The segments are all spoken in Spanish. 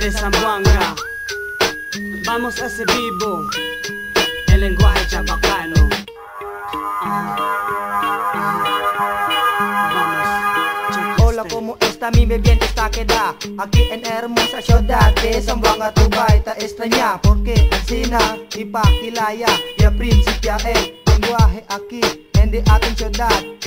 de Zamboanga. Vamos a hacer vivo el lenguaje chabacano. Hola, ¿cómo está mi bebiente? Está queda aquí en hermosa ciudad de Zamboanga, Tubay. Te extraña porque Sina ipakilaya ya principia el lenguaje aquí en de ating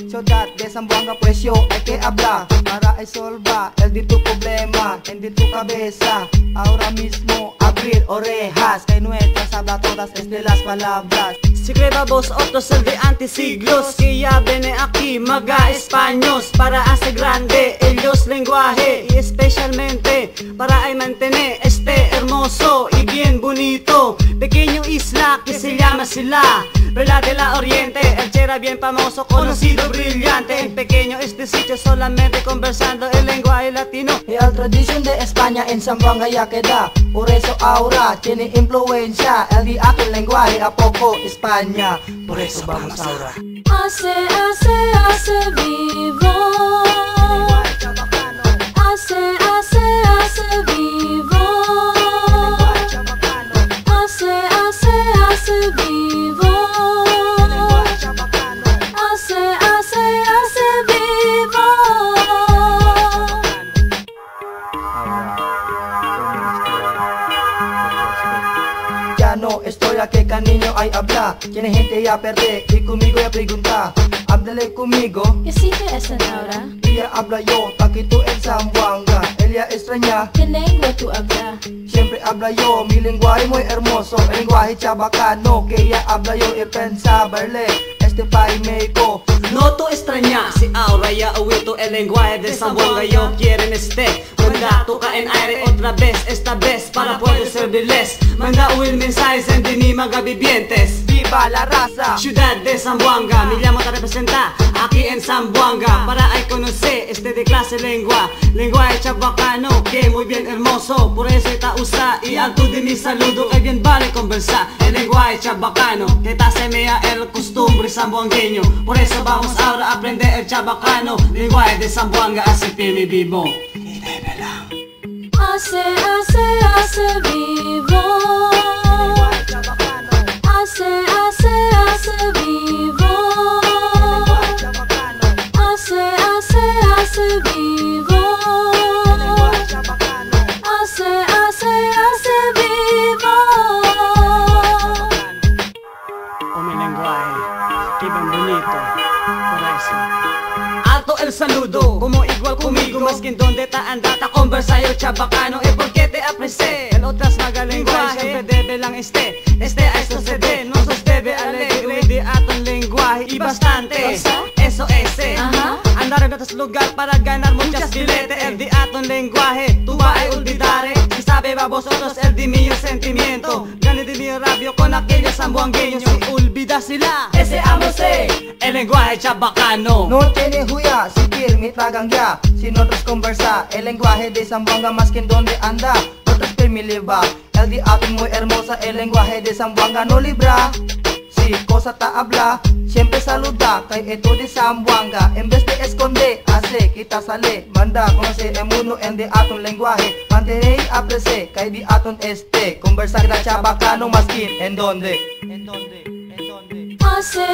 ciudad de Zamboanga. Pues yo hay que hablar para resolver el de tu problema en de tu cabeza. Ahora mismo abrir orejas que nuestras habla todas es de las palabras. Si crevamos otros el de antisiglos que ya viene aquí maga españoles para hacer grande ellos lenguaje y especialmente para mantener este hermoso y bien bonito pequeño isla que se llama Sila, Perla de la Oriente. El chera bien famoso, conocido, brillante. En pequeño este sitio solamente conversando el lenguaje latino. Y la tradición de España en Zamboanga ya queda. Por eso ahora tiene influencia el de aquel lenguaje a poco España. Por eso vamos ahora. Hace vivo. Hace vivo. Hace vivo. Hace vivo. Ya no estoy aquí, cariño, hay habla. Tiene gente ya perder y conmigo ya pregunta. Háblale conmigo. ¿Qué sitio es en ahora? Ella habla yo, aquí tú en Zamboanga. Ella extraña. ¿Qué lengua tú hablas? Siempre habla yo, mi lenguaje muy hermoso, el lenguaje chabacano que ella habla yo y piensa verle este país México. No tú extrañas, si ahora ya oído el lenguaje de Zamboanga. Yo quieren manda toca en aire otra vez, esta vez para poder servirles. Manda huir mensajes en mi mga vivientes. Viva la raza, ciudad de Zamboanga, me llamo te representa aquí en Zamboanga para conocer este de clase lenguaje chabacano que muy bien hermoso. Por eso está usa y alto de mi saludo que bien vale conversar el lenguaje chabacano que ta semea el costumbre zamboangueño. Por eso vamos ahora a aprender el chabacano, lenguaje de Zamboanga, así firme vivo. Hace vivo. Hace vivo. Hace vivo. Hace vivo. Oh, mi lenguaje, qué bien bonito, por eso. Alto el saludo, como igual conmigo, más que en donde ta anda, ta conversa el chabacano. Es porque te aprecié, el otras maga lenguaje, siempre debe lang a esto se dé, no sos debe alegre de aton lenguaje y bastante. Eso es, andar en otros lugares para ganar muchas billetes. El de aton lenguaje, tú vas a olvidar. Si sabe va vosotros el de mi sentimiento, gane de mi rabio con aquellos zamboangueños. Si olvidas sila, ese amo sé, el lenguaje chabacano. no tiene huya, si firme tragan ya. Si nosotros conversa, el lenguaje de Zamboanga más que en donde anda. Nosotros firme libra, el de atin muy hermosa, el lenguaje de Zamboanga no libra. Si cosa ta habla, siempre saluda, kay ito de Zamboanga. En vez de esconde, hace kita sale. Manda conoce el mundo en de aton lenguaje. Mantener y aprecie, kay di aton conversa de chabacano más que en donde. Hace